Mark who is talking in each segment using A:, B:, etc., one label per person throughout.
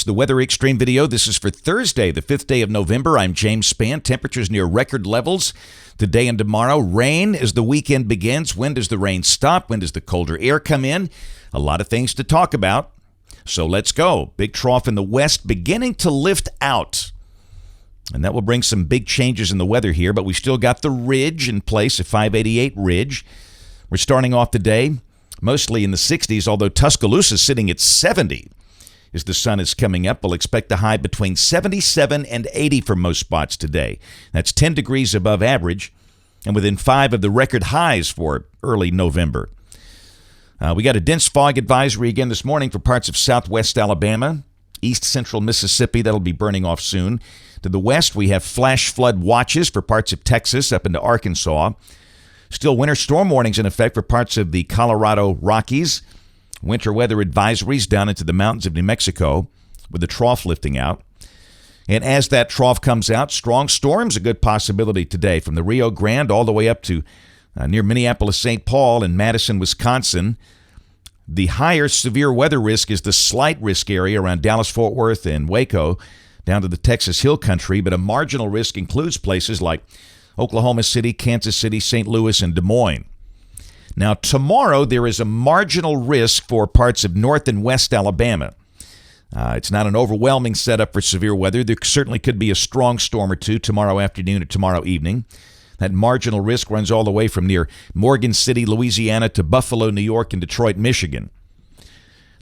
A: It's the Weather Xtreme video. This is for Thursday, the 5th day of November. I'm James Spann. Temperatures near record levels today and tomorrow. Rain as the weekend begins. When does the rain stop? When does the colder air come in? A lot of things to talk about. So let's go. Big trough in the west beginning to lift out. And that will bring some big changes in the weather here, but we still got the ridge in place, a 588 ridge. We're starting off the day mostly in the 60s, although Tuscaloosa is sitting at 70 as the sun is coming up. We'll expect a high between 77 and 80 for most spots today. That's 10 degrees above average and within 5 of the record highs for early November. We got a dense fog advisory again this morning for parts of southwest Alabama, east central Mississippi. That'll be burning off soon. To the west, we have flash flood watches for parts of Texas up into Arkansas. Still winter storm warnings in effect for parts of the Colorado Rockies. Winter weather advisories down into the mountains of New Mexico with the trough lifting out. And as that trough comes out, strong storms a good possibility today from the Rio Grande all the way up to near Minneapolis, St. Paul, and Madison, Wisconsin. The higher severe weather risk is the slight risk area around Dallas-Fort Worth and Waco down to the Texas Hill Country, but a marginal risk includes places like Oklahoma City, Kansas City, St. Louis, and Des Moines. Now, tomorrow there is a marginal risk for parts of north and west Alabama. It's not an overwhelming setup for severe weather. There certainly could be a strong storm or two tomorrow afternoon or tomorrow evening. That marginal risk runs all the way from near Morgan City, Louisiana, to Buffalo, New York, and Detroit, Michigan.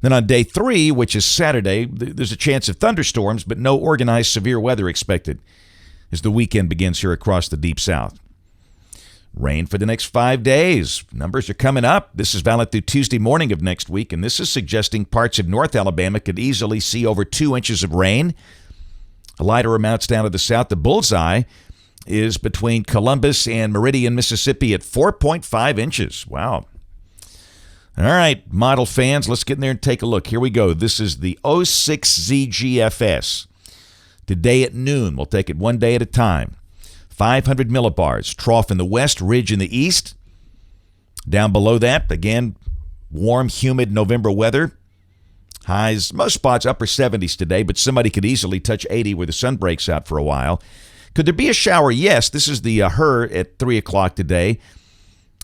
A: Then on day 3, which is Saturday, there's a chance of thunderstorms, but no organized severe weather expected as the weekend begins here across the Deep South. Rain for the next 5 days. Numbers are coming up. This is valid through Tuesday morning of next week, and this is suggesting parts of North Alabama could easily see over 2 inches of rain. A lighter amounts down to the south. The bullseye is between Columbus and Meridian, Mississippi at 4.5 inches. Wow. All right, model fans, let's get in there and take a look. Here we go. This is the 06ZGFS. Today at noon, we'll take it one day at a time. 500 millibars, trough in the west, ridge in the east. Down below that, again, warm, humid November weather. Highs, most spots upper 70s today, but somebody could easily touch 80 where the sun breaks out for a while. Could there be a shower? Yes, this is the HER at 3 o'clock today,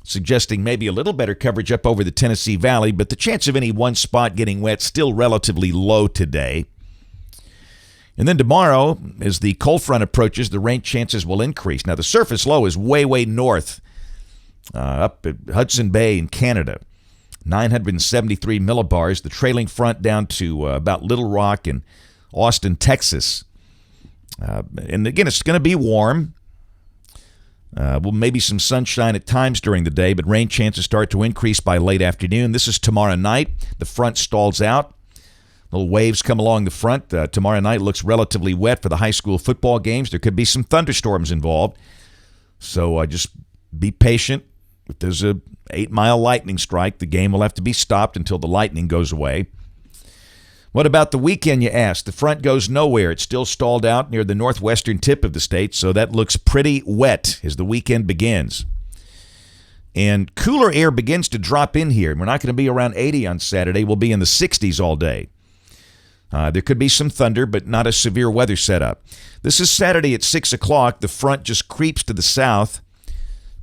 A: suggesting maybe a little better coverage up over the Tennessee Valley, but the chance of any one spot getting wet still relatively low today. And then tomorrow, as the cold front approaches, the rain chances will increase. Now, the surface low is way, way north, up at Hudson Bay in Canada, 973 millibars. The trailing front down to about Little Rock and Austin, Texas. And again, it's going to be warm. Well, maybe some sunshine at times during the day, but rain chances start to increase by late afternoon. This is tomorrow night. The front stalls out. Little waves come along the front. Tomorrow night looks relatively wet for the high school football games. There could be some thunderstorms involved. So just be patient. If there's a 8-mile lightning strike, the game will have to be stopped until the lightning goes away. What about the weekend, you ask? The front goes nowhere. It's still stalled out near the northwestern tip of the state, so that looks pretty wet as the weekend begins. And cooler air begins to drop in here. We're not going to be around 80 on Saturday. We'll be in the 60s all day. There could be some thunder, but not a severe weather setup. This is Saturday at 6 o'clock. The front just creeps to the south.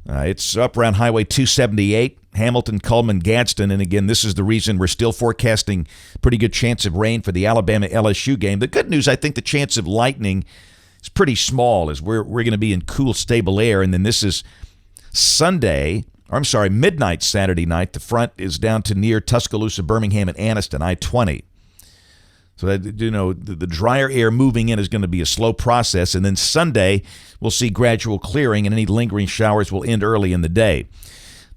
A: It's up around Highway 278, Hamilton, Cullman, Gadsden. And again, this is the reason we're still forecasting pretty good chance of rain for the Alabama-LSU game. The good news, I think the chance of lightning is pretty small as we're going to be in cool, stable air. And then this is midnight Saturday night. The front is down to near Tuscaloosa, Birmingham, and Anniston, I-20. So that, the drier air moving in is going to be a slow process. And then Sunday, we'll see gradual clearing, and any lingering showers will end early in the day.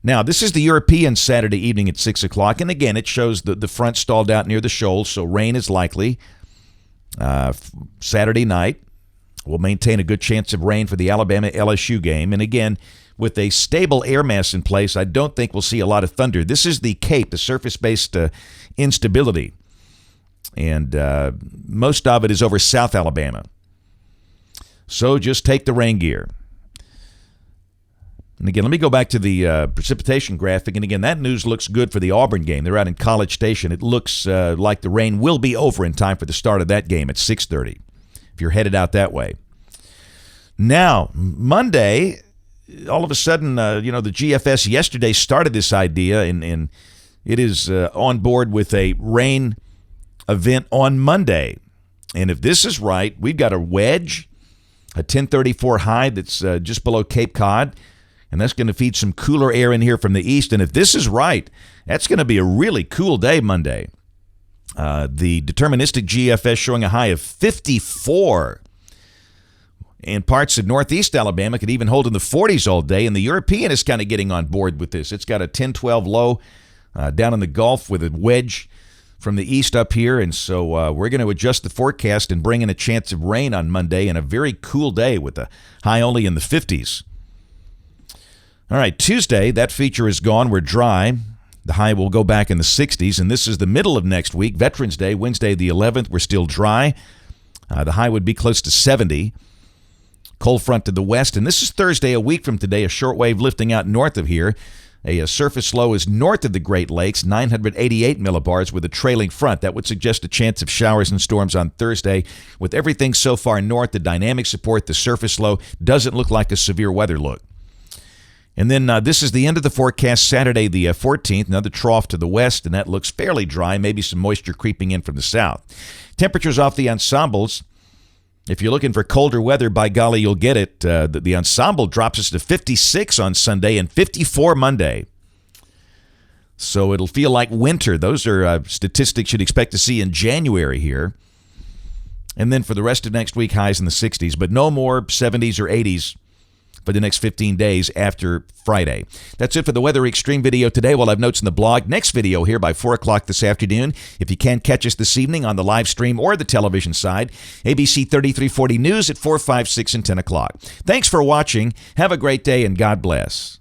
A: Now, this is the European Saturday evening at 6 o'clock. And again, it shows the front stalled out near the shoals, so rain is likely. Saturday night, we'll maintain a good chance of rain for the Alabama-LSU game. And again, with a stable air mass in place, I don't think we'll see a lot of thunder. This is the Cape, the surface-based instability. And most of it is over South Alabama. So just take the rain gear. And again, let me go back to the precipitation graphic. And again, that news looks good for the Auburn game. They're out in College Station. It looks like the rain will be over in time for the start of that game at 6:30 if you're headed out that way. Now, Monday, all of a sudden, the GFS yesterday started this idea, and it is on board with a rain event on Monday. And if this is right, we've got a wedge, a 1034 high that's just below Cape Cod, and that's going to feed some cooler air in here from the east. And if this is right, that's going to be a really cool day Monday. The deterministic GFS showing a high of 54. And parts of northeast Alabama could even hold in the 40s all day. And the European is kind of getting on board with this. It's got a 10-12 low down in the Gulf with a wedge from the east up here. And so we're going to adjust the forecast and bring in a chance of rain on Monday and a very cool day with a high only in the 50s. All right, Tuesday, that feature is gone. We're dry. The high will go back in the 60s. And this is the middle of next week, Veterans Day, Wednesday the 11th. We're still dry. The high would be close to 70. Cold front to the west. And this is Thursday, a week from today, a shortwave lifting out north of here. A surface low is north of the Great Lakes, 988 millibars with a trailing front. That would suggest a chance of showers and storms on Thursday. With everything so far north, the dynamic support, the surface low, doesn't look like a severe weather look. And then this is the end of the forecast, Saturday the 14th, another trough to the west, and that looks fairly dry, maybe some moisture creeping in from the south. Temperatures off the ensembles. If you're looking for colder weather, by golly, you'll get it. The ensemble drops us to 56 on Sunday and 54 Monday. So it'll feel like winter. Those are statistics you'd expect to see in January here. And then for the rest of next week, highs in the 60s, but no more 70s or 80s for the next 15 days after Friday. That's it for the Weather Xtreme video today. We'll have notes in the blog. Next video here by 4 o'clock this afternoon. If you can't catch us this evening on the live stream or the television side, ABC 3340 News at 4, 5, 6, and 10 o'clock. Thanks for watching. Have a great day, and God bless.